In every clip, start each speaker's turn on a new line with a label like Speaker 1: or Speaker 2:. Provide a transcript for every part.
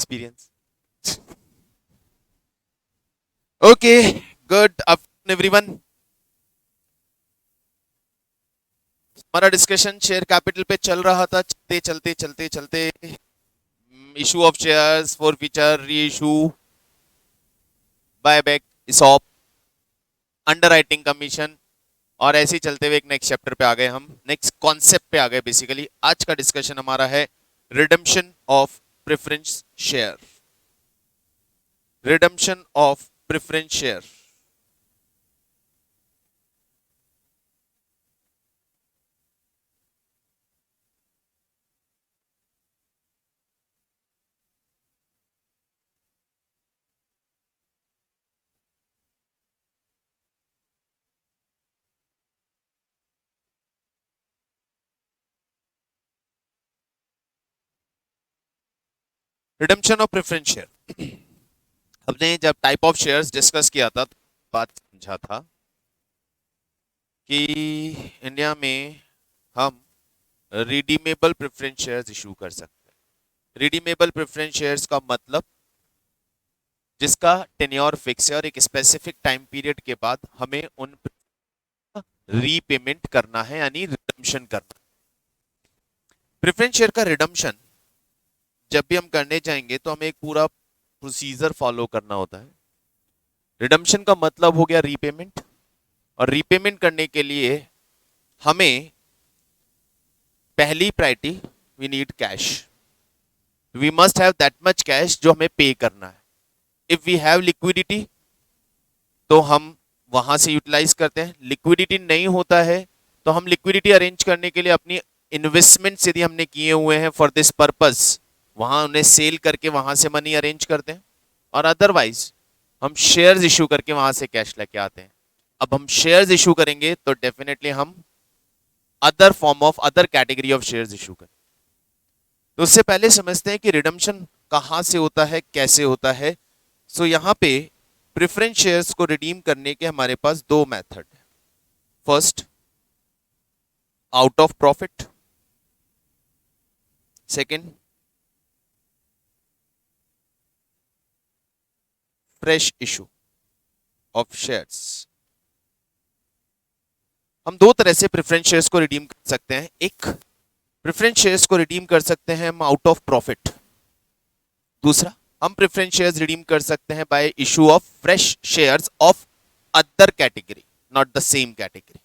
Speaker 1: experience. Okay, good afternoon everyone. हमारा discussion share capital पे चल रहा था, चलते चलते चलते चलते issue of shares, for feature, reissue, buyback, ESOP, underwriting commission और ऐसे ही चलते हुए एक नेक्स्ट चैप्टर पे आ गए, हम नेक्स्ट कॉन्सेप्ट पे आ गए। बेसिकली आज का डिस्कशन हमारा है redemption of preference share. Redemption of preference share. Redemption of preference share, हमने जब टाइप ऑफ शेयर्स डिस्कस किया था तो बात समझा था कि इंडिया में हम रिडीमेबल प्रेफरेंस शेयर्स इशू कर सकते हैं। रिडीमेबल प्रेफरेंस शेयर्स का मतलब जिसका टेन्योर फिक्स है और एक स्पेसिफिक टाइम पीरियड के बाद हमें उन रीपेमेंट करना है, यानी रिडम्पशन करना। प्रेफरेंस शेयर का रिडम्पशन जब भी हम करने जाएंगे तो हमें एक पूरा प्रोसीजर फॉलो करना होता है। रिडम्पशन का मतलब हो गया रीपेमेंट, और रीपेमेंट करने के लिए हमें पहली priority we need cash. We must have that much cash जो हमें पे करना है। इफ वी हैव लिक्विडिटी तो हम वहां से यूटिलाइज करते हैं। लिक्विडिटी नहीं होता है तो हम लिक्विडिटी अरेंज करने के लिए अपनी इन्वेस्टमेंट यदि हमने किए हुए हैं फॉर दिस पर्पस, वहां उन्हें सेल करके वहां से मनी अरेंज करते हैं, और अदरवाइज हम शेयर्स इशू करके वहां से कैश लेके आते हैं। अब हम शेयर्स इशू करेंगे तो डेफिनेटली हम other form of other category of shares issue करें। तो उससे पहले समझते हैं कि रिडम्पशन कहां से होता है, कैसे होता है। सो यहां पे प्रेफरेंस शेयर्स को रिडीम करने के हमारे पास दो मेथड है। First, out of profit. Second, fresh issue of shares. हम दो तरह से प्रेफरेंस शेयर्स को रिडीम कर सकते हैं। एक, प्रेफरेंस शेयर्स को रिडीम कर सकते हैं हम आउट ऑफ प्रॉफिट। दूसरा, हम प्रेफरेंस शेयर्स रिडीम कर सकते हैं bye issue of fresh shares of other category, not the same category.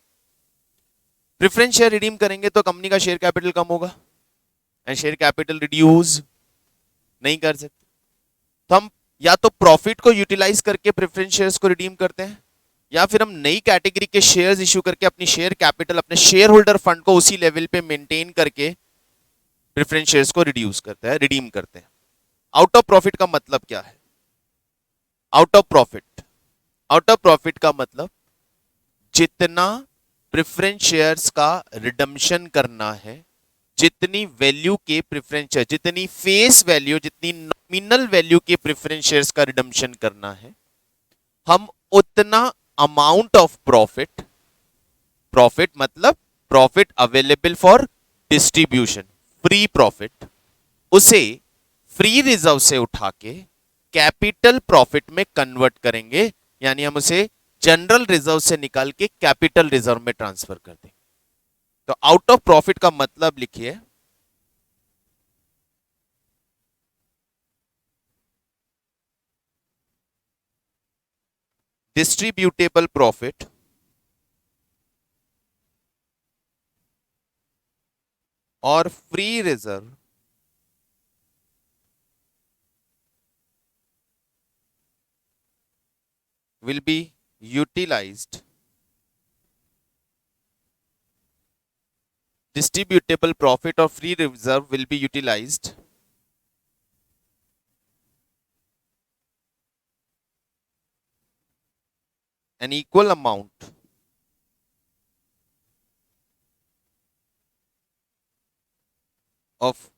Speaker 1: Preference share redeem करेंगे तो कंपनी का शेयर कैपिटल कम होगा एंड शेयर कैपिटल रिड्यूस नहीं कर सकते। तो हम या तो प्रॉफिट को यूटिलाइज करके प्रेफरेंस शेयर्स को रिडीम करते हैं, या फिर हम नई कैटेगरी के शेयर्स इशू करके अपनी शेयर कैपिटल, अपने शेयर होल्डर फंड को उसी लेवल पे मेंटेन करके प्रेफरेंस शेयर्स को रिड्यूस करते हैं, रिडीम करते हैं। आउट ऑफ प्रॉफिट का मतलब क्या है? Out of profit, out of profit का मतलब जितना प्रेफरेंस शेयर्स का रिडम्पशन करना है, जितनी वैल्यू के प्रेफरेंस शेयर, जितनी फेस वैल्यू, जितनी नॉमिनल वैल्यू के प्रेफरेंस शेयर्स का रिडम्पशन करना है, हम उतना अमाउंट ऑफ प्रॉफिट, प्रॉफिट मतलब profit available for distribution, free profit, उसे फ्री रिजर्व से उठा के कैपिटल प्रॉफिट में कन्वर्ट करेंगे। यानी हम उसे जनरल रिजर्व से निकाल के कैपिटल रिजर्व में ट्रांसफर कर देंगे। तो आउट ऑफ प्रॉफिट का मतलब लिखिए, डिस्ट्रीब्यूटेबल प्रॉफिट और free reserve will be utilized, distributable profit or free reserve will be utilized an equal amount of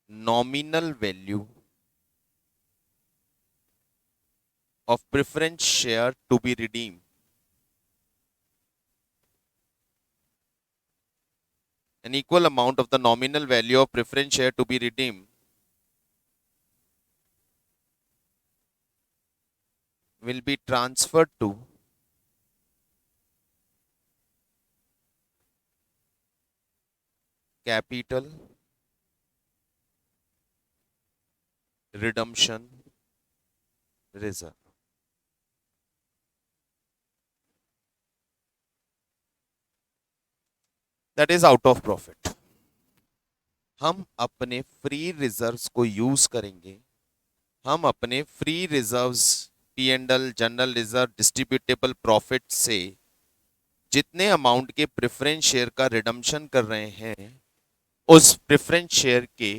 Speaker 1: nominal value of preference share to be redeemed, an equal amount of the nominal value of preference share to be redeemed will be transferred to capital redemption reserve. That is out of profit. हम अपने free reserves को use करेंगे, हम अपने free reserves P and L, general reserve, distributable profit से जितने amount के preference share का रिडम्पशन कर रहे हैं, उस प्रेफरेंस शेयर के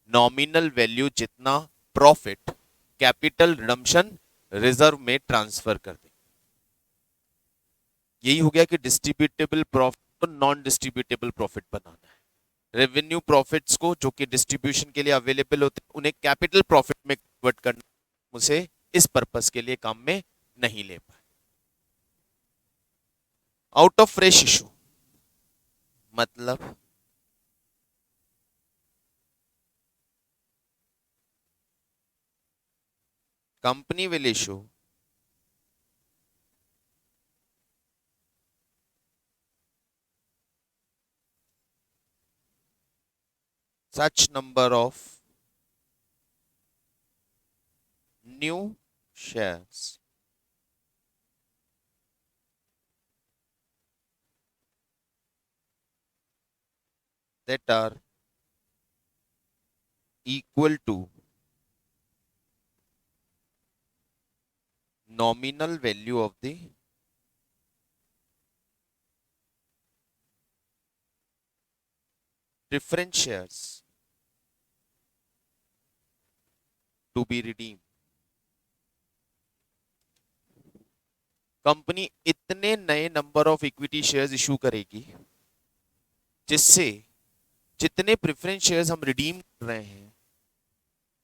Speaker 1: नॉमिनल वैल्यू जितना प्रॉफिट कैपिटल रिडम्पशन रिजर्व में ट्रांसफर कर देंगे। यही हो गया कि डिस्ट्रीब्यूटेबल प्रॉफिट और नॉन डिस्ट्रीब्यूटेबल प्रॉफिट बनाना है। रेवेन्यू प्रॉफिट्स को जो कि डिस्ट्रीब्यूशन के लिए अवेलेबल होते हैं, उन्हें कैपिटल प्रॉफिट में कन्वर्ट करना, उसे इस पर्पस के लिए काम में नहीं ले पाए। आउट ऑफ फ्रेश इशू मतलब company will issue such number of new shares that are equal to nominal value of the preference shares to be redeemed. Company इतने नए number of equity shares issue करेगी जिससे जितने preference shares हम redeem कर रहे हैं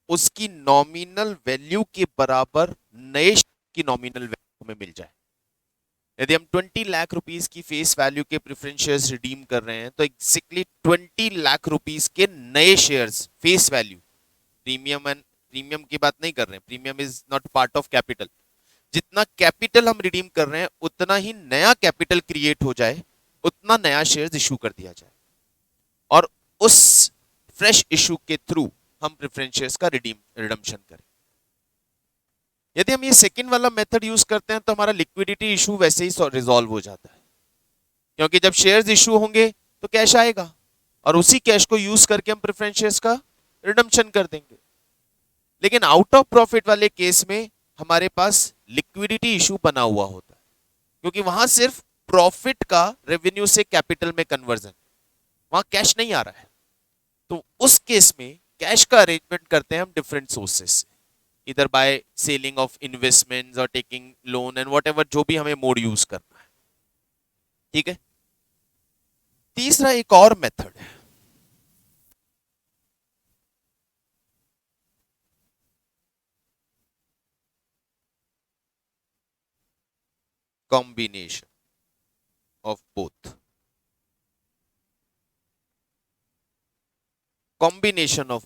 Speaker 1: उसकी नॉमिनल वैल्यू के बराबर नए की नॉमिनल वैल्यू हमें मिल जाए। यदि हम 20 लाख रुपीस की फेस वैल्यू के प्रेफरेंस शेयर्स रिडीम कर रहे हैं तो एग्जैक्टली 20 लाख रुपीस के नए शेयर्स फेस वैल्यू, प्रीमियम की बात नहीं कर रहे हैं, premium is not part of capital, जितना कैपिटल हम रिडीम कर रहे हैं उतना ही नया कैपिटल क्रिएट हो जाए, उतना नया शेयर्स इशू कर दिया जाए और उस फ्रेश इशू के थ्रू हम प्रेफरेंस शेयर्स का रिडम्पशन करें। यदि हम ये सेकंड वाला मेथड यूज करते हैं तो हमारा लिक्विडिटी इशू वैसे ही रिजॉल्व हो जाता है, क्योंकि जब शेयर्स इशू होंगे तो कैश आएगा और उसी कैश को यूज करके हम प्रेफरेंस शेयर्स का रिडम्पशन कर देंगे। लेकिन आउट ऑफ प्रॉफिट वाले केस में हमारे पास लिक्विडिटी इशू बना हुआ होता है, क्योंकि वहां सिर्फ प्रॉफिट का रेवेन्यू से कैपिटल में कन्वर्जन, वहां कैश नहीं आ रहा है। तो उस केस में कैश का अरेंजमेंट करते हैं हम डिफरेंट सोर्सेस से, इधर बाय सेलिंग ऑफ इन्वेस्टमेंट्स और टेकिंग लोन एंड व्हाटएवर, जो भी हमें मोड यूज करना है। ठीक है। तीसरा एक और मेथड है, combination of both. Combination of,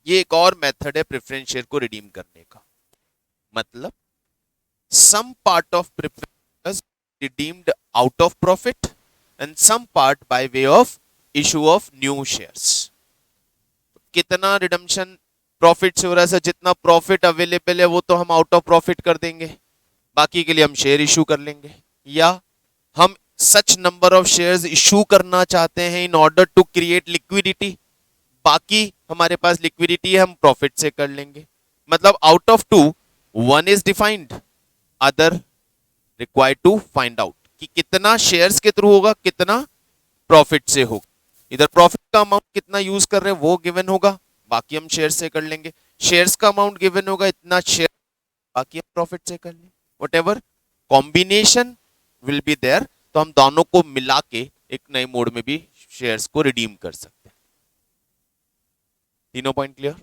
Speaker 1: ये एक और मेथड है प्रेफरेंस शेयर को रिडीम करने का। मतलब some part of preference redeemed out of profit and some part by way of issue of new shares. कितना रिडम्पशन प्रॉफिट से हो रहा है, जितना प्रॉफिट अवेलेबल है वो तो हम आउट ऑफ प्रॉफिट कर देंगे, बाकी के लिए हम शेयर इशू कर लेंगे, या हम such number of shares issue करना चाहते हैं in order to create liquidity, बाकी हमारे पास लिक्विडिटी है हम प्रॉफिट से कर लेंगे। मतलब out of two one is defined, other required to find out कि कितना शेयर्स के थ्रू होगा, कितना प्रॉफिट से होगा। इधर प्रॉफिट का अमाउंट कितना यूज कर रहे हैं वो गिवन होगा, बाकी हम शेयर से कर लेंगे। शेयर्स का अमाउंट गिवन होगा, इतना शेयर, बाकी हम प्रॉफिट से कर लेंगे। Whatever combination will be there, तो हम दोनों को मिला के एक नए मोड में भी शेयर्स को रिडीम कर सकते हैं। तीनों पॉइंट क्लियर।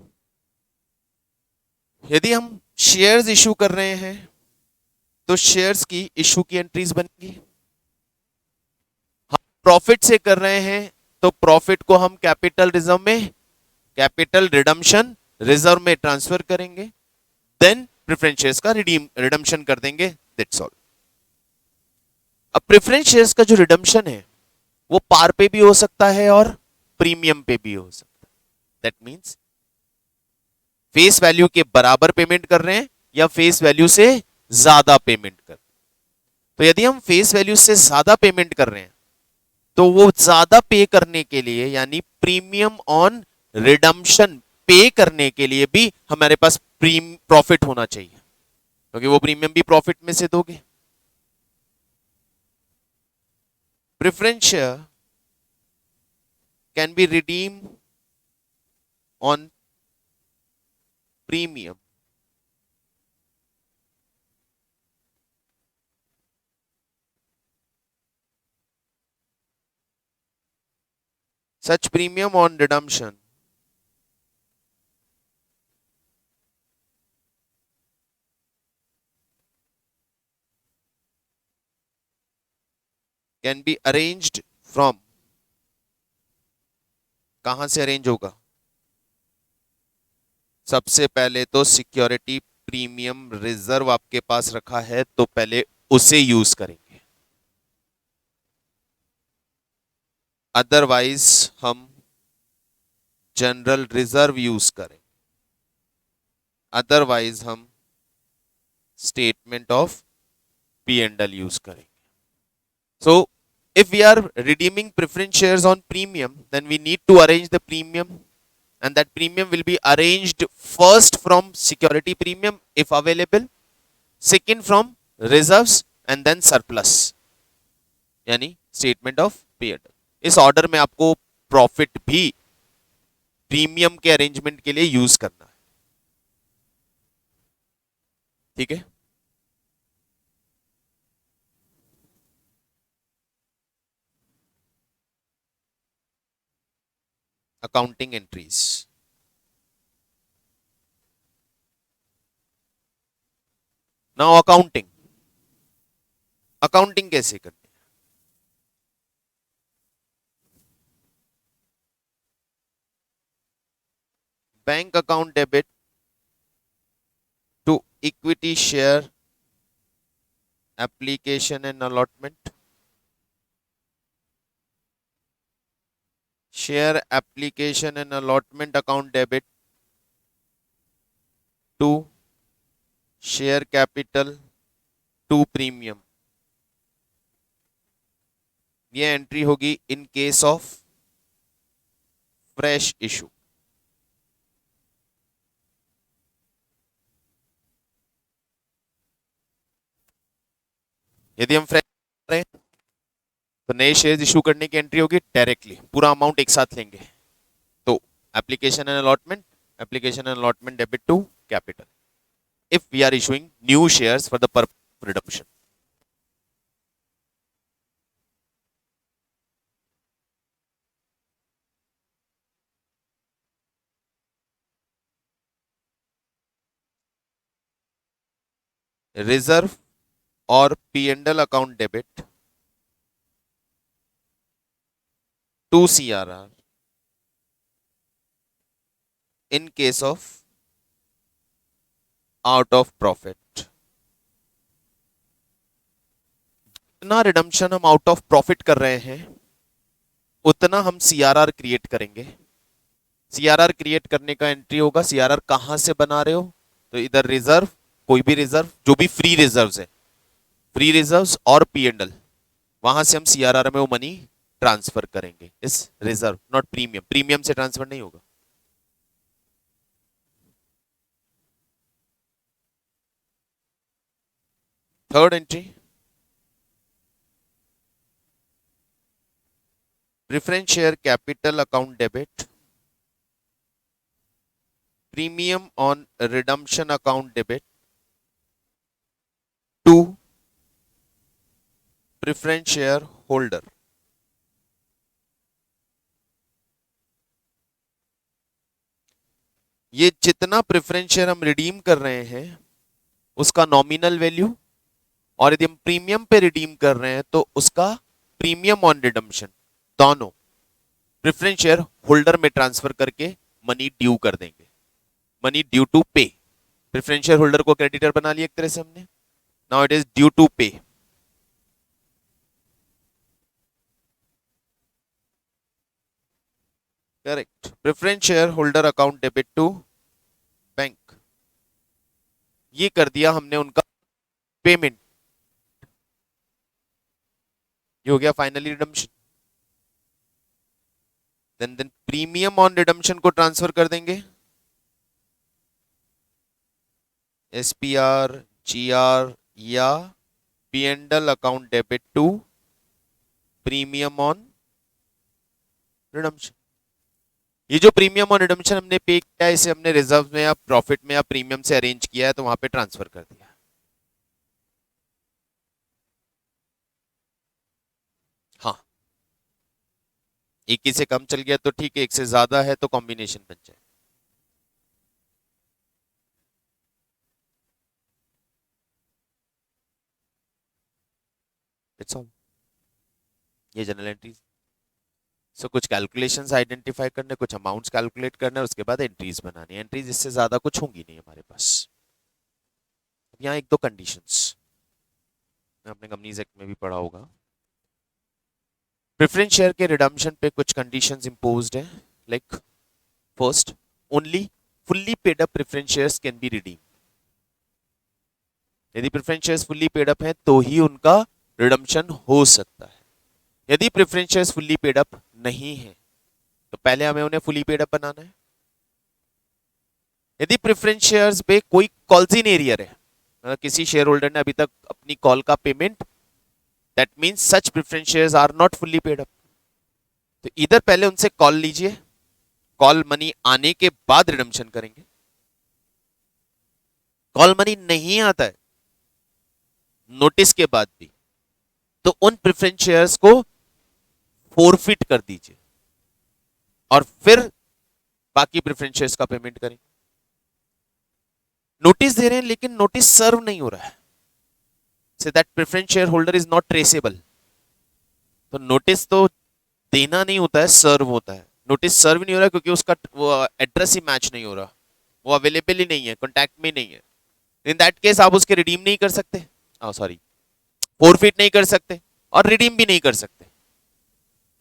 Speaker 1: यदि हम शेयर्स इशू कर रहे हैं तो शेयर्स की इशू की एंट्रीज बनेंगी। हम प्रॉफिट से कर रहे हैं तो प्रॉफिट को हम कैपिटल रिजर्व में, कैपिटल रिडम्पशन रिजर्व में ट्रांसफर करेंगे। देन प्रेफरेंस शेयर्स का रिडम्पशन कर देंगे, दैट्स ऑल। अब प्रेफरेंस शेयर्स का जो रिडम्पशन है वो पार पे भी हो सकता है और प्रीमियम पे भी हो सकता है। दैट मींस फेस वैल्यू के बराबर पेमेंट कर रहे हैं या फेस वैल्यू से ज्यादा पेमेंट कर रहे हैं। तो यदि हम फेस वैल्यू से ज्यादा पेमेंट कर रहे हैं तो वो ज्यादा पे करने के लिए यानी प्रीमियम ऑन रिडम्पशन पे करने के लिए भी हमारे पास प्रॉफिट होना चाहिए, क्योंकि वो प्रीमियम भी प्रॉफिट में से दोगे। Preference share can be redeem on premium such premium on redemption can be arranged from, कहां से अरेंज होगा? सबसे पहले तो सिक्योरिटी प्रीमियम रिजर्व आपके पास रखा है तो पहले उसे यूज करेंगे, अदरवाइज हम जनरल रिजर्व यूज करें, अदरवाइज हम statement of P and L use करेंगे। सो if we are redeeming preference shares on premium, then we need to arrange the premium, and that premium will be arranged first from security premium if available, second from reserves, and then surplus यानी statement of paid। इस order में आपको profit भी premium के arrangement के लिए use करना है, ठीक है। Accounting entries, now accounting, accounting कैसे करनी है? Bank account debit to equity share application and allotment, share application and allotment account debit to share capital to premium। ये एंट्री होगी इन केस ऑफ फ्रेश इशू। यदि हम फ्रेश कर रहे हैं तो नए शेयर्स इशू करने की एंट्री होगी डायरेक्टली, पूरा अमाउंट एक साथ लेंगे। तो application and allotment, application and allotment debit to capital if we are issuing new shares for the purpose of redemption। Reserve और P and L account debit to CRR in case of out of profit. जितना redemption हम out of profit कर रहे हैं उतना हम CRR create करेंगे। CRR create करने का एंट्री होगा, सीआरआर कहां से बना रहे हो तो इधर रिजर्व, कोई भी रिजर्व जो भी फ्री रिजर्व्स है, फ्री रिजर्व्स और पी एंड एल, वहां से हम सीआरआर में वो मनी ट्रांसफर करेंगे इस रिजर्व, नॉट प्रीमियम, प्रीमियम से ट्रांसफर नहीं होगा। Third entry, preference share capital account debit premium on redemption account debit to preference share holder. ये जितना प्रेफरेंस शेयर हम रिडीम कर रहे हैं उसका नॉमिनल वैल्यू, और यदि हम प्रीमियम पे रिडीम कर रहे हैं तो उसका प्रीमियम ऑन रिडम्पशन, दोनों प्रेफरेंस शेयर होल्डर में ट्रांसफर करके मनी ड्यू कर देंगे, money due to pay. Preference share holder को क्रेडिटर बना लिया एक तरह से हमने. Now it is due to pay. Correct. Preference share holder account debit to bank. ये कर दिया हमने उनका पेमेंट. ये हो गया finally redemption. Then premium on redemption को ट्रांसफर कर देंगे. एसपीआर, जीआर या पीएनडल account debit to premium on redemption. ये जो प्रीमियम ऑन रिडम्पशन हमने पे किया है, इसे हमने रिजर्व में या प्रॉफिट में या प्रीमियम से अरेंज किया है, तो वहां पे ट्रांसफर कर दिया. हाँ, एक ही से कम चल गया तो ठीक है, एक से ज्यादा है तो कॉम्बिनेशन बन जाए. It's all. ये जनरल एंट्रीज. सो कुछ कैलकुलेशंस आइडेंटिफाई करने, कुछ अमाउंट्स कैलकुलेट करने, और उसके बाद एंट्रीज बनानी. एंट्रीज इससे ज्यादा कुछ होंगी नहीं हमारे पास. यहाँ एक दो कंडीशंस आपने कंपनीज एक्ट में भी पढ़ा होगा. प्रेफरेंस शेयर के रिडम्पशन पे कुछ कंडीशंस इंपोज्ड है. Like first, only fully paid up preference shares can be redeem. यदि preference shares fully paid up हैं तो ही उनका रिडम्पशन हो सकता है. यदि preference shares fully paid up नहीं है तो पहले हमें उन्हें फुली पेड अप बनाना है. यदि प्रेफरेंस शेयर्स पे कोई कॉल्स इन एरियर है, किसी शेयर होल्डर ने अभी तक अपनी कॉल का payment, that means such preference shares are not fully paid up. तो इधर पहले उनसे कॉल लीजिए, कॉल मनी आने के बाद रिडम्पशन करेंगे. कॉल मनी नहीं आता है नोटिस के बाद भी, तो उन प्रेफरेंस शेयर्स को फोरफिट कर दीजिए और फिर बाकी प्रेफरेंस शेयर्स का पेमेंट करेंगे. नोटिस दे रहे हैं लेकिन नोटिस सर्व नहीं हो रहा है, say that preference share holder is not traceable. तो नोटिस तो देना नहीं होता है, सर्व होता है. नोटिस सर्व नहीं हो रहा क्योंकि उसका वो एड्रेस ही मैच नहीं हो रहा, वो अवेलेबल ही नहीं है, कॉन्टैक्ट में नहीं है. इन दैट केस आप उसके रिडीम नहीं कर सकते, सॉरी फोरफिट नहीं कर सकते और रिडीम भी नहीं कर सकते.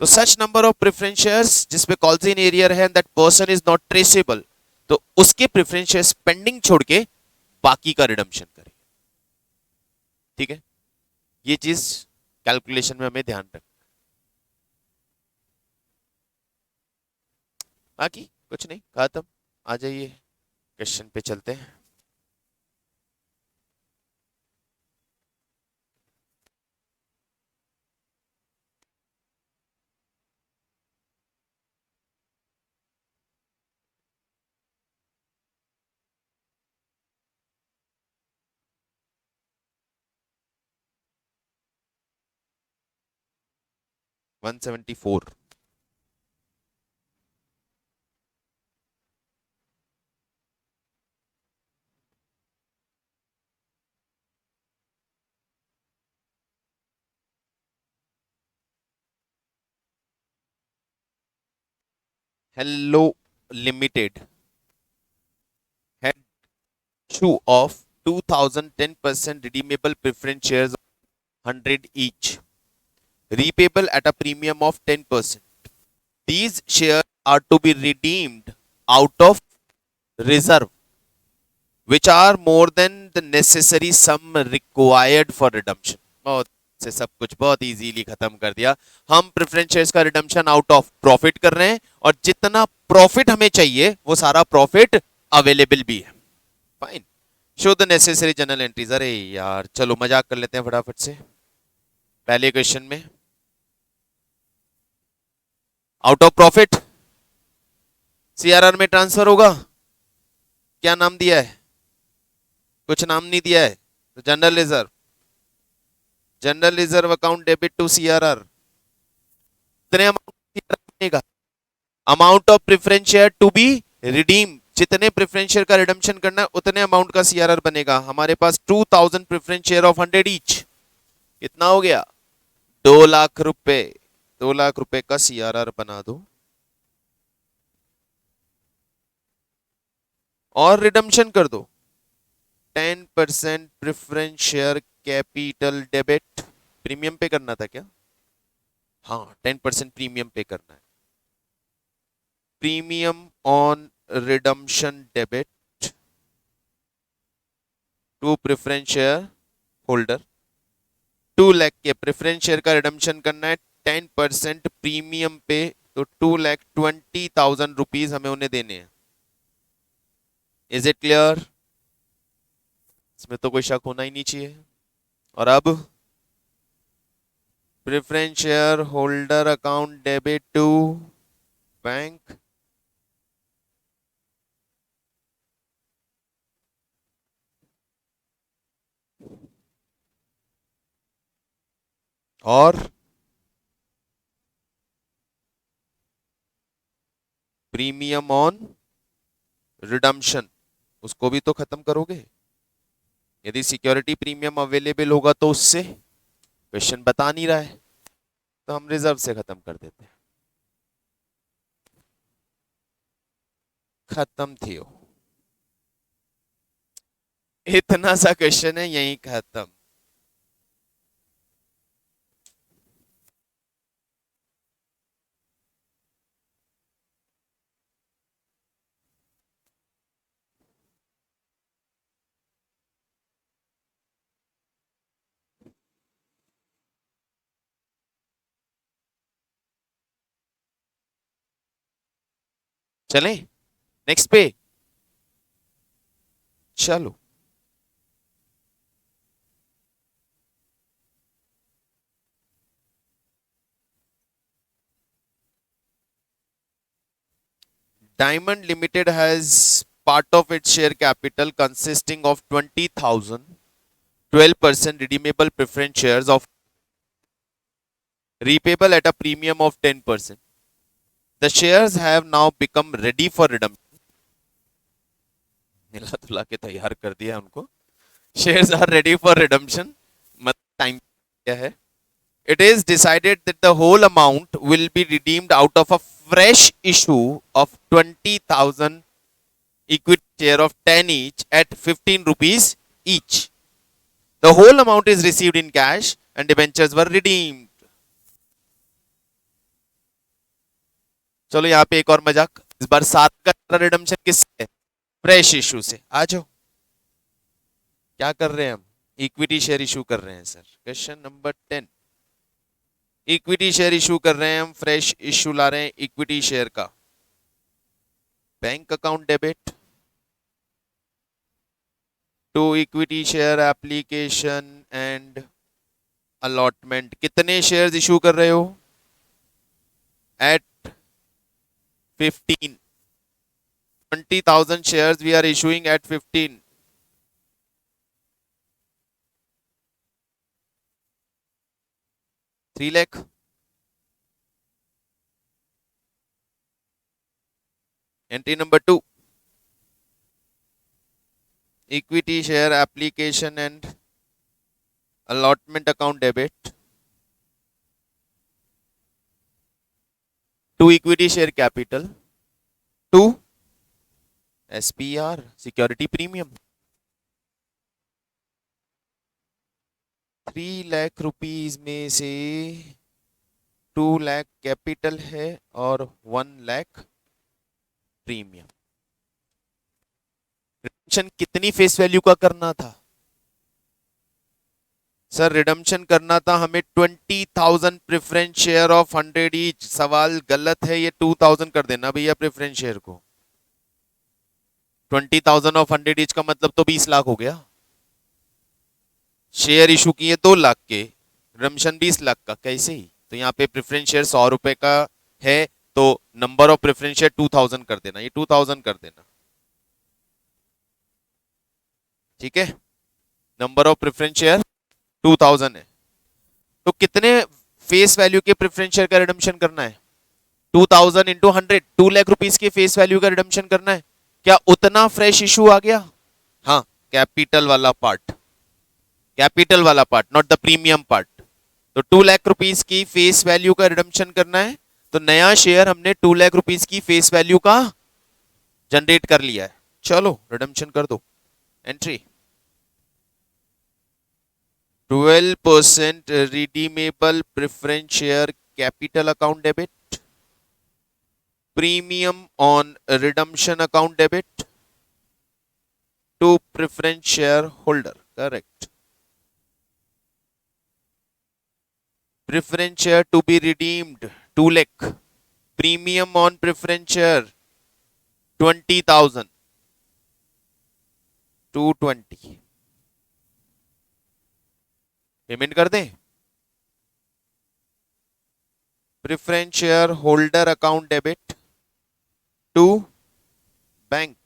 Speaker 1: तो सच नंबर ऑफ प्रेफरेंस शेयर्स जिसपे कॉल्स इन एरियर है, that person is not traceable, तो उसके प्रेफरेंस शेयर्स पेंडिंग छोड़ के बाकी का रिडम्पशन करें. ठीक है, ये चीज कैलकुलेशन में हमें ध्यान रखना. बाकी कुछ नहीं, खत्म. आ जाइए क्वेश्चन पे चलते हैं. One 174. Hello limited had issue of 2010% redeemable preference shares of 100 each, repayable at a premium of 10%. These shares are to be redeemed out of reserve, which are more than the necessary sum required for redemption. बहुत से सब कुछ बहुत easily खत्म कर दिया. हम preference shares का रिडम्पशन आउट ऑफ प्रॉफिट कर रहे हैं और जितना प्रॉफिट हमें चाहिए वो सारा प्रॉफिट अवेलेबल भी है. Fine. Show the necessary general entries. अरे यार चलो मजाक कर लेते हैं फटाफट से. पहले क्वेश्चन में आउट ऑफ प्रॉफिट सीआरआर में ट्रांसफर होगा. क्या नाम दिया है? कुछ नाम नहीं दिया है. तो general reserve, general reserve account debit to CRR. कितने अमाउंट बनेगा? Amount of preference share to be redeem. जितने प्रेफरेंस शेयर का रिडम्पशन करना है उतने अमाउंट का सीआरआर बनेगा. हमारे पास 2000 प्रेफरेंस शेयर ऑफ 100 ईच. कितना हो गया? 2 लाख रुपए. 2 लाख रुपए का सीआरआर बना दो और रिडम्पशन कर दो. 10% preference share capital debit, premium pay करना था क्या? हाँ, 10% प्रीमियम पे करना है। Premium on redemption debit to preference share holder, 2 lakh के प्रेफरेंस शेयर का रिडम्पशन करना है 10% प्रीमियम पे, तो 2,20,000 रुपीज हमें उन्हें देने हैं। Is it clear? इसमें तो कोई शक होना ही नहीं चाहिए। और अब preference share holder account debit to bank, और प्रीमियम ऑन रिडम्पशन उसको भी तो खत्म करोगे। यदि सिक्योरिटी प्रीमियम अवेलेबल होगा तो उससे, क्वेश्चन बता नहीं रहा है तो हम रिजर्व से खत्म कर देते हैं। खत्म थी हो, इतना सा क्वेश्चन है, यही खत्म। चलें नेक्स्ट पे? चलो, Diamond Limited has part of its share capital consisting of 20,000 12% redeemable preference shares of repayable at a premium of 10%. The shares have now become ready for redemption. मिला धुला के तैयार कर दिया उनको। Shares are ready for redemption. मतलब time क्या है? It is decided that the whole amount will be redeemed out of a fresh issue of 20,000 equity share of 10 each at 15 rupees each. The whole amount is received in cash and debentures were redeemed. चलो यहाँ पे एक और मजाक, इस बार 7 का redemption किससे? Fresh issue से। आ जाओ, क्या कर रहे हैं हम? इक्विटी शेयर इशू कर रहे हैं sir. Question number 10, equity share issue कर रहे हैं हम, फ्रेश इशू ला रहे हैं इक्विटी शेयर का। Bank account debit to equity share application and allotment. कितने शेयर्स इशू कर रहे हो? At 15, 20,000 shares we are issuing at 15. Three lakh. Entry number 2, equity share application and allotment account debit to equity share capital to SPR security premium 3 lakh rupees में से 2 lakh capital है और 1 lakh premium. Redemption कितनी face value का करना था sir? Redemption करना था हमें 20,000 प्रेफरेंस शेयर ऑफ 100 ईच। सवाल गलत है, ये 2,000 कर देना भैया प्रेफरेंस शेयर को। 20,000 ऑफ 100 ईच का मतलब तो 20 लाख हो गया। शेयर इशू किए 2 लाख के, रिडम्पशन 20 लाख का, कैसे ही? तो यहाँ पे प्रेफरेंस शेयर 100 रुपए का है तो नंबर ऑफ प्रेफरेंस शेयर 2,000 कर देना, ये 2,000 कर देना, ठीक है? नंबर ऑफ प्रेफरेंस शेयर 2,000 है, तो कितने फेस वैल्यू के प्रेफरेंस शेयर का रिडम्पशन करना है? 2,000 इंटू 100, 2 लाख रुपीस के फेस वैल्यू का रिडम्पशन करना है। क्या उतना फ्रेश इशू आ गया? हाँ, कैपिटल वाला पार्ट, कैपिटल वाला part, not the premium part. तो 2 लाख रुपीस की फेस वैल्यू का रिडम्पशन करना है, तो नया शेयर हमने 2 लाख रुपीस की फेस वैल्यू का जनरेट कर लिया है। चलो रिडम्पशन कर दो। Entry 12% redeemable preference share capital account debit, premium on redemption account debit to preference shareholder. Correct. Preference share to be redeemed 2 lakh. Premium on preference share 20,000. 220. Payment कर दें. Preference share holder account debit to bank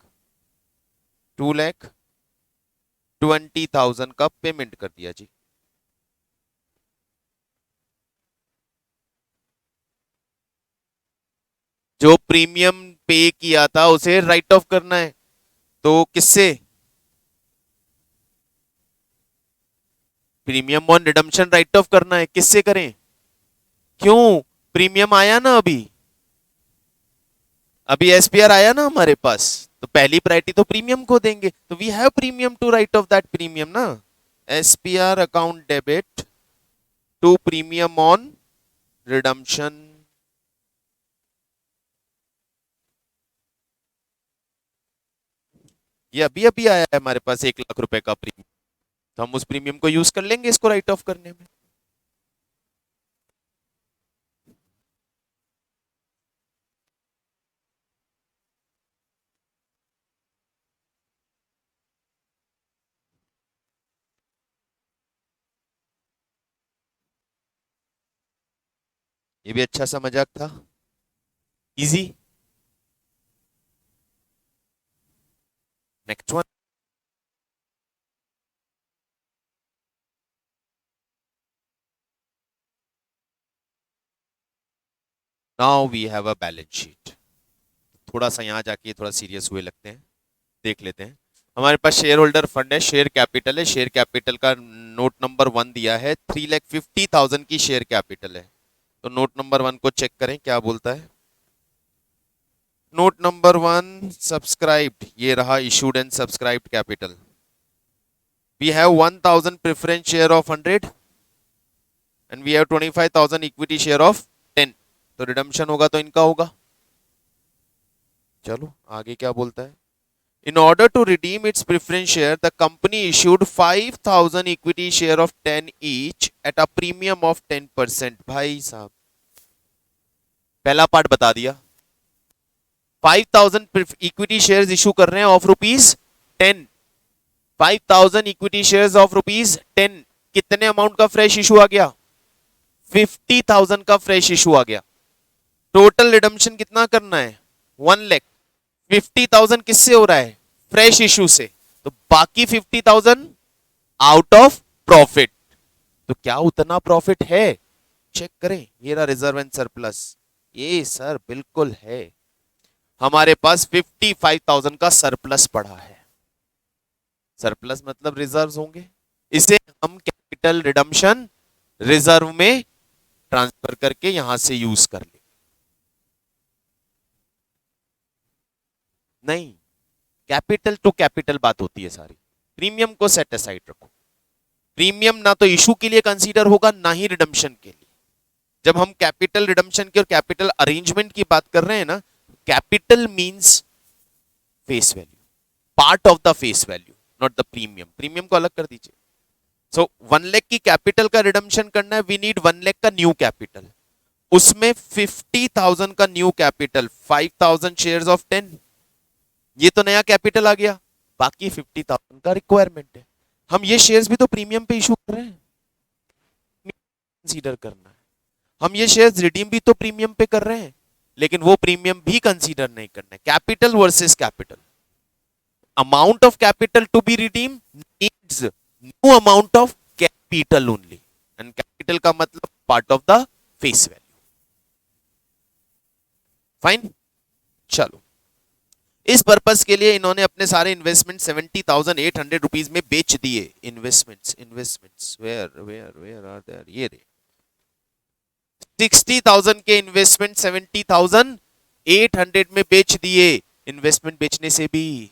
Speaker 1: 2,20,000 का payment कर दिया जी. जो premium पे किया था उसे राइट ऑफ करना है. तो किससे? Premium on redemption right of करना है. किससे करें? क्यों? प्रीमियम आया ना अभी एसपीआर आया ना हमारे पास, तो पहली प्रायोरिटी तो प्रीमियम को देंगे. तो we have premium to write off that premium ना. SPR account debit to premium on redemption. ये अभी अभी आया है हमारे पास 1 लाख रुपए का प्रीमियम, तो हम उस प्रीमियम को यूज कर लेंगे इसको राइट ऑफ करने में. ये भी अच्छा सा मजाक था. Easy. Next one. Now we have a balance sheet. थोड़ा सा यहां जाके थोड़ा सीरियस हुए लगते हैं. देख लेते हैं. हमारे पास शेयर होल्डर फंड है, शेयर कैपिटल है. शेयर कैपिटल का नोट नंबर 1 दिया है. 3,50,000 की शेयर कैपिटल है. तो नोट नंबर 1 को चेक करें क्या बोलता है. Note number 1 subscribed. ये रहा issued and subscribed capital. We have 1,000 preference share of 100 and we have 25,000 equity share of 10. तो रिडम्पशन होगा तो इनका होगा. चलो आगे क्या बोलता है. In order to redeem its preference share, the company issued 5,000 equity share of 10 each at a premium of 10%. भाई साहब पहला पार्ट बता दिया. 5,000 इक्विटी शेयर्स इशू कर रहे हैं ऑफ ₹10. 5,000 equity shares of ₹10. कितने अमाउंट का फ्रेश इशू आ गया? 50,000 का फ्रेश इशू आ गया. टोटल रिडम्पशन कितना करना है? 1 लाख. 50,000 किससे हो रहा है? फ्रेश इशू से. तो बाकी 50,000 आउट ऑफ प्रॉफिट. तो क्या उतना प्रॉफिट है? चेक करें. ये रहा रिजर्व एंड सरप्लस. ये सर बिल्कुल है. हमारे पास 55,000 का सरप्लस पड़ा है. सरप्लस मतलब रिजर्व्स होंगे. इसे हम कैपिटल रिडम्पशन रिजर्व में ट्रांसफर करके यहां से यूज कर ले. नहीं, कैपिटल टू कैपिटल बात होती है सारी. प्रीमियम को सेट असाइड रखो. प्रीमियम ना तो इशू के लिए कंसीडर होगा ना ही रिडम्पशन के लिए. जब हम कैपिटल रिडम्पशन की और कैपिटल अरेंजमेंट की बात कर रहे हैं ना, capital means face value, part of the face value, not the premium. Premium को अलग कर दीजिए. सो 1 लाख की कैपिटल का रिडम्पशन करना है. वी नीड 1 लाख का न्यू कैपिटल. उसमें 50,000 का न्यू कैपिटल, 5,000 शेयर्स ऑफ 10. ये तो नया कैपिटल आ गया. बाकी 50,000 का रिक्वायरमेंट है. हम ये शेयर्स भी तो प्रीमियम पे इशू कर रहे हैं, कंसीडर करना है. हम ये शेयर्स रिडीम भी तो प्रीमियम पे कर रहे हैं, लेकिन वो प्रीमियम भी कंसीडर नहीं करना है. Capital versus capital. Amount of capital to be redeem needs new amount of capital only. And capital का मतलब part of the face value. Fine. चलो, इस पर्पस के लिए इन्होंने अपने सारे इन्वेस्टमेंट 70,800 रुपीज में बेच दिए. Investments where are there. ये रे 60,000 के इन्वेस्टमेंट 70,800 में बेच दिए. इन्वेस्टमेंट बेचने से भी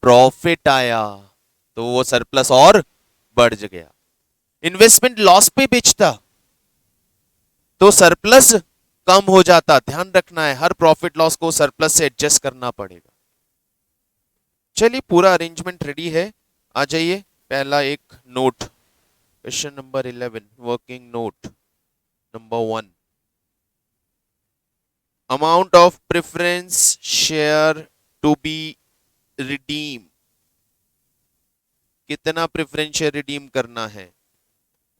Speaker 1: प्रॉफिट आया, तो वो सरप्लस और बढ़ गया. इन्वेस्टमेंट लॉस पे बेचता तो सरप्लस कम हो जाता। ध्यान रखना है, हर प्रॉफिट लॉस को सरप्लस से एडजस्ट करना पड़ेगा। चलिए पूरा अरेंजमेंट रेडी है, आ जाइए। पहला एक note, question number 11, working note number 1, amount of preference share to be redeem. कितना प्रेफरेंस शेयर रिडीम करना है?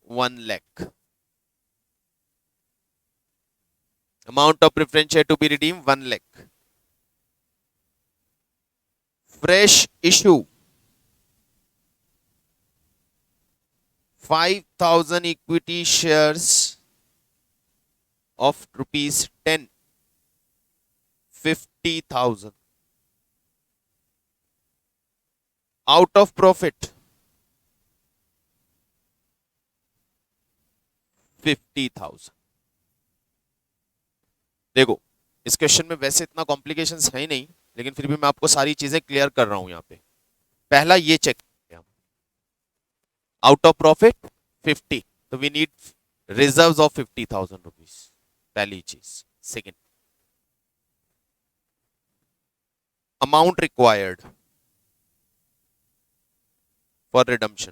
Speaker 1: 1 lakh. Amount of preference share to be redeem 1 lakh. Fresh issue 5,000 equity shares of ₹10, 50,000 out of profit 50,000। देखो इस question में वैसे इतना complications है ही नहीं, लेकिन फिर भी मैं आपको सारी चीजें क्लियर कर रहा हूं यहाँ पे। पहला ये चेक, आउट ऑफ प्रॉफिट 50, तो we need reserves of 50,000 rupees, पहली चीज। Second, amount required for redemption.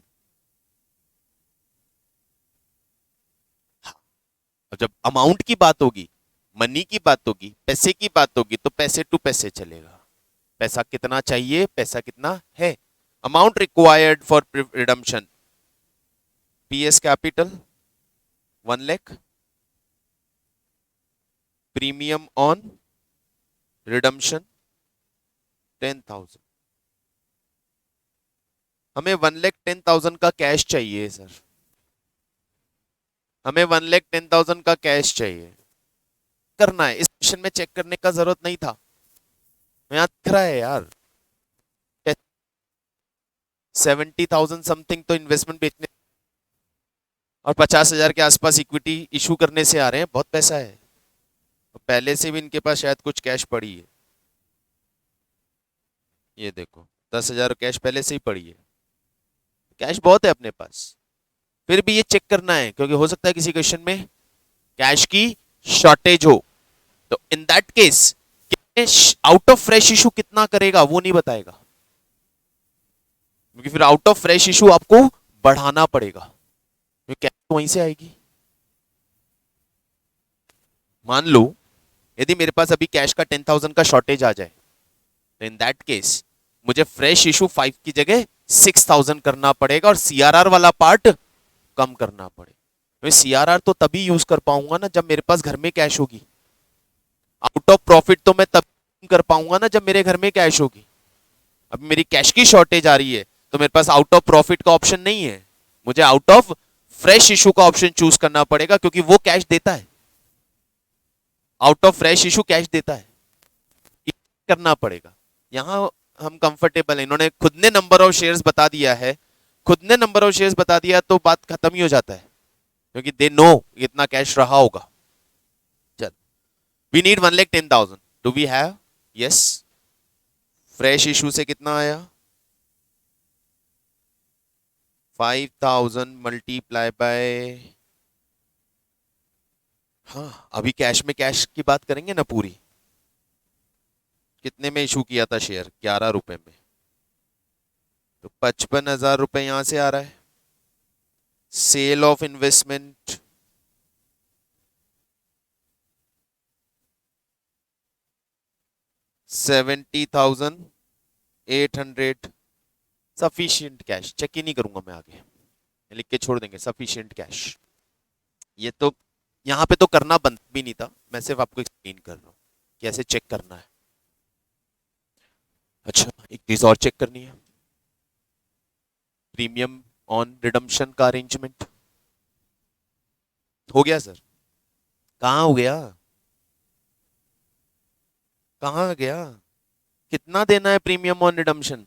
Speaker 1: जब अमाउंट की बात होगी, मनी की बात होगी, पैसे की बात होगी, तो पैसे टू पैसे चलेगा। पैसा कितना चाहिए, पैसा कितना है। Amount required for redemption, PS capital 1 lakh, premium on redemption 10,000। हमें 1,10,000 का कैश चाहिए सर, हमें 1,10,000 का कैश चाहिए। करना है, इस क्वेश्चन में चेक करने का जरूरत नहीं था, यहां दिख रहा है यार 70,000 समथिंग तो इन्वेस्टमेंट बेचने और 50,000 के आसपास इक्विटी इशू करने से आ रहे हैं, बहुत पैसा है। पहले से भी इनके पास शायद कुछ कैश पड़ी है, ये देखो 10,000 कैश पहले से ही पड़ी है, कैश बहुत है अपने पास। फिर भी ये चेक करना है क्योंकि हो सकता है किसी क्वेश्चन में कैश की शॉर्टेज हो, तो in that case out of fresh issue कितना करेगा वो नहीं बताएगा, क्योंकि फिर आउट ऑफ फ्रेश इशू आपको बढ़ाना पड़ेगा, क्योंकि कैश तो वहीं से आएगी। मान लो यदि मेरे पास अभी कैश का 10,000 का शॉर्टेज आ जाए, तो इन दैट केस मुझे फ्रेश इशू 5 की जगह 6,000 करना पड़ेगा और सीआरआर वाला पार्ट कम करना पड़ेगा। सीआरआर तो तभी यूज कर पाऊंगा ना जब मेरे पास घर में कैश होगी। आउट ऑफ प्रॉफिट तो मैं तब कर पाऊंगा ना जब मेरे घर में कैश होगी। अब मेरी कैश की शॉर्टेज आ रही है तो मेरे पास आउट ऑफ प्रॉफिट का ऑप्शन नहीं है, मुझे आउट ऑफ फ्रेश इशू का ऑप्शन चूज करना पड़ेगा, क्योंकि वो कैश देता है। Out of fresh issue cash देता है, करना पड़ेगा। यहां हम कंफर्टेबल है, इन्होंने खुद ने नंबर ऑफ शेयर्स बता दिया है, खुद ने नंबर ऑफ शेयर्स बता दिया तो बात खत्म ही हो जाता है, क्योंकि दे नो इतना कैश रहा होगा। चल, we need 1,10,000, do we have? Yes. Fresh issue से कितना आया? 5,000 मल्टीप्लाई बाय, हाँ अभी कैश में कैश की बात करेंगे ना पूरी। कितने में इशू किया था शेयर? 11 रुपए में, तो 55,000 रुपए यहां से आ रहा है। Sale of investment 70,800, sufficient cash. Check ही नहीं करूंगा मैं आगे, लिख के छोड़ देंगे सफिशिएंट कैश। ये तो यहां पे तो करना बंद भी नहीं था, मैं सिर्फ आपको एक्सप्लेन कर रहा हूं कैसे चेक करना है। अच्छा, एक चीज और चेक करनी है, प्रीमियम ऑन रिडम्पशन का अरेंजमेंट हो गया सर? कहाँ हो गया, कहाँ गया? कितना देना है प्रीमियम ऑन रिडम्पशन?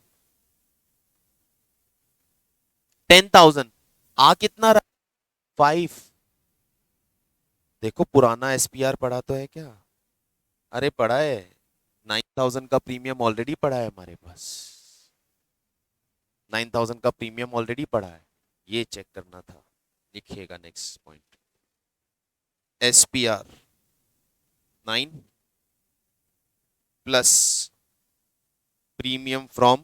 Speaker 1: 10,000। आ कितना रहा? 5। देखो पुराना एसपीआर पड़ा तो है क्या? अरे पड़ा है, 9,000 का प्रीमियम ऑलरेडी पड़ा है हमारे पास, 9,000 का प्रीमियम ऑलरेडी पड़ा है, ये चेक करना था। लिखिएगा next point, SPR 9 plus premium from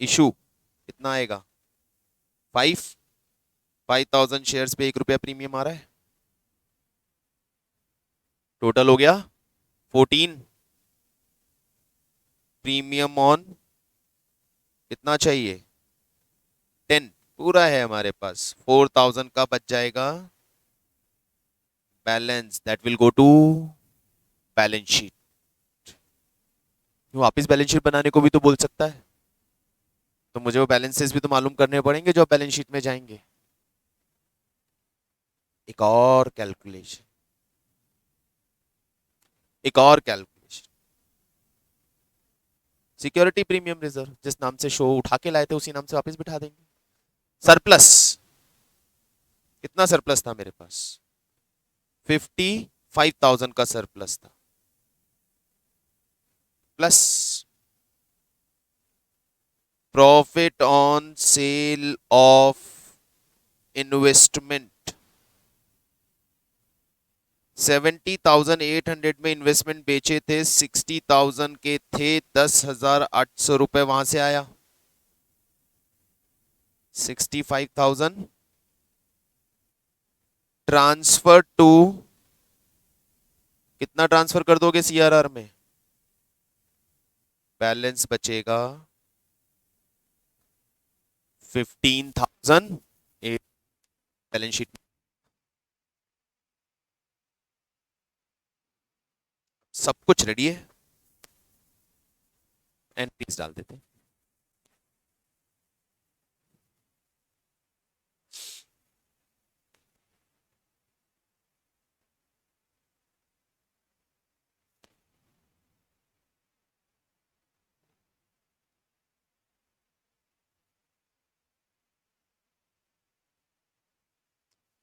Speaker 1: issue कितना आएगा 5, 5000 शेयर्स पे 1 रुपया प्रीमियम आ रहा है, टोटल हो गया 14, प्रीमियम ऑन कितना चाहिए 10, पूरा है हमारे पास, 4000 का बच जाएगा balance, that will go to balance sheet. वापिस बैलेंस शीट बनाने को भी तो बोल सकता है, तो मुझे वो बैलेंसेस भी तो मालूम करने पड़ेंगे जो बैलेंस शीट में जाएंगे। एक और कैलकुलेशन, एक और कैलकुलेशन, सिक्योरिटी प्रीमियम रिजर्व जिस नाम से शो उठा के लाए थे उसी नाम से वापस बिठा देंगे। सरप्लस कितना सरप्लस था मेरे पास 55,000 का सरप्लस था, plus profit on sale of investment, 70,800 में इन्वेस्टमेंट बेचे थे, 60,000 के थे, 10,800 रुपए वहां से आया, 65,000 ट्रांसफर टू, कितना ट्रांसफर कर दोगे सीआरआर में, बैलेंस बचेगा 15,000, बैलेंस शीट सब कुछ रेडी है, एंट्रीज डाल देते हैं।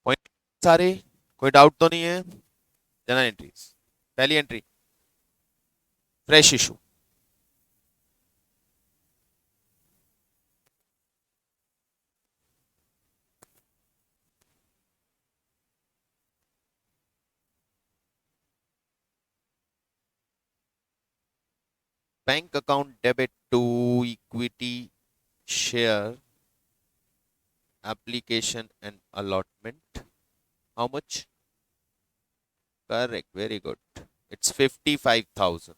Speaker 1: पॉइंट सारे, कोई डाउट तो नहीं है। जनरल एंट्रीज, पहली entry fresh issue, bank account debit to equity share application and allotment, how much, correct, very good, it's 55,000,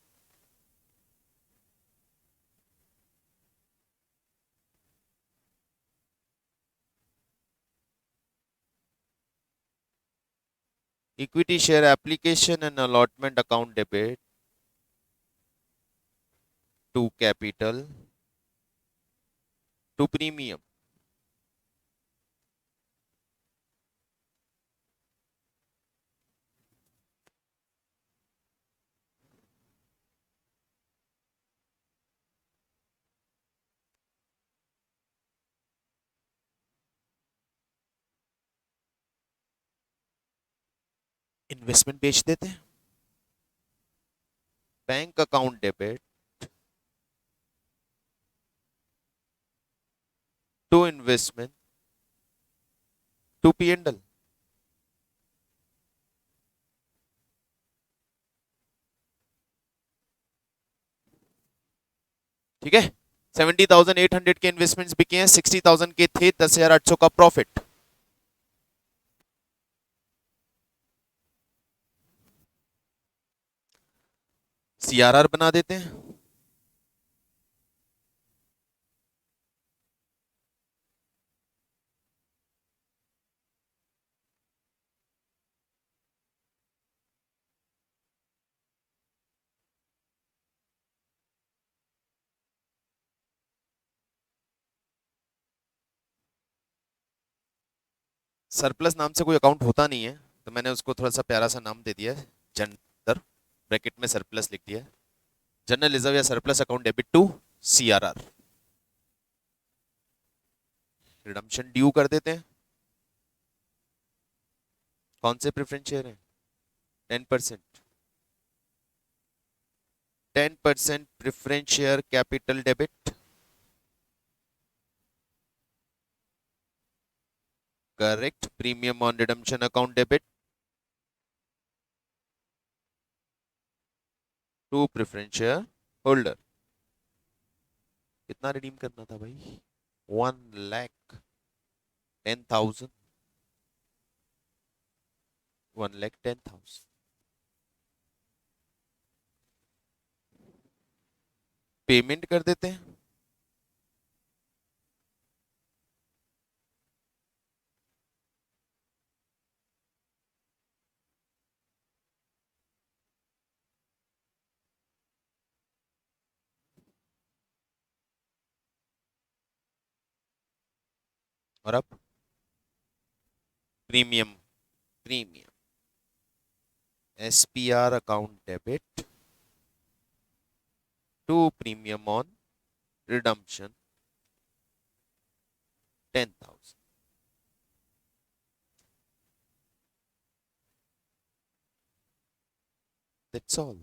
Speaker 1: equity share application and allotment account debit to capital to premium, investment बेच देते हैं, bank account debit to investment to P&L, ठीक है, 70,800 के investments बिके हैं, 60,000 के थे, 10,800 का प्रॉफिट, सीआरआर बना देते हैं, सरप्लस नाम से कोई अकाउंट होता नहीं है तो मैंने उसको थोड़ा सा प्यारा सा नाम दे दिया है, जनरल ब्रैकेट में सरप्लस लिख दिया है, जनरल रिजर्व या surplus account debit to CRR, redemption due कर देते हैं, कौन से प्रेफरेंस शेयर है 10%, 10% preference share capital debit correct. Premium on redemption account debit to preference share holder. कितना रिडीम करना था भाई? 1,10,000. 1,10,000. पेमेंट कर देते हैं. और अब premium. Premium SPR account debit to premium on redemption 10,000. That's all.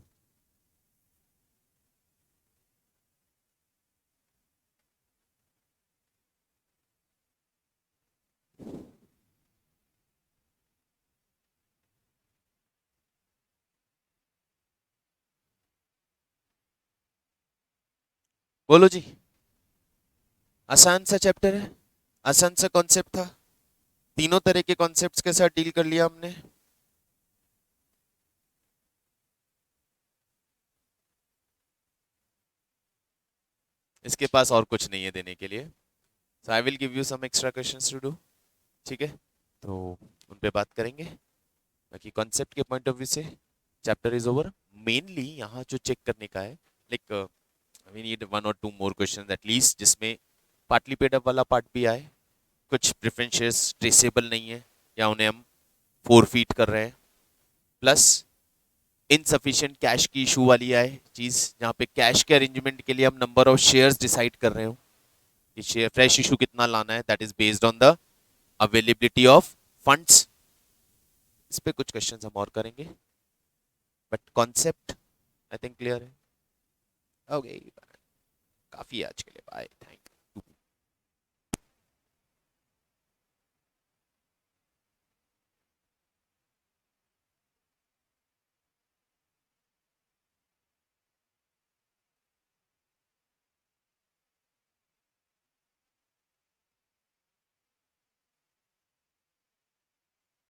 Speaker 1: बोलो जी. आसान सा चैप्टर है, आसान सा कॉन्सेप्ट था. तीनों तरह के कॉन्सेप्ट्स के साथ डील कर लिया हमने. इसके पास और कुछ नहीं है देने के लिए. So I will give you some extra questions to do. ठीक है, तो उन पे बात करेंगे. बाकी कॉन्सेप्ट के पॉइंट ऑफ व्यू से चैप्टर इज ओवर. मेनली यहाँ जो चेक करने का है, like we need 1 or 2 more questions at least, जिसमें पार्टली पेड अप वाला पार्ट भी आए. कुछ प्रेफरेंस शेयर्स ट्रेसेबल नहीं है या उन्हें हम फोरफीट कर रहे हैं, प्लस इनसफिशिएंट कैश की इशू वाली आए चीज, जहाँ पे कैश के अरेंजमेंट के लिए हम नंबर ऑफ शेयर्स डिसाइड कर रहे हो कि शेयर फ्रेश इशू कितना लाना है. That is based on the availability of funds. इस पे कुछ क्वेश्चंस हम और करेंगे, but concept I think clear है. ओके, काफी आज के लिए. बाय. थैंक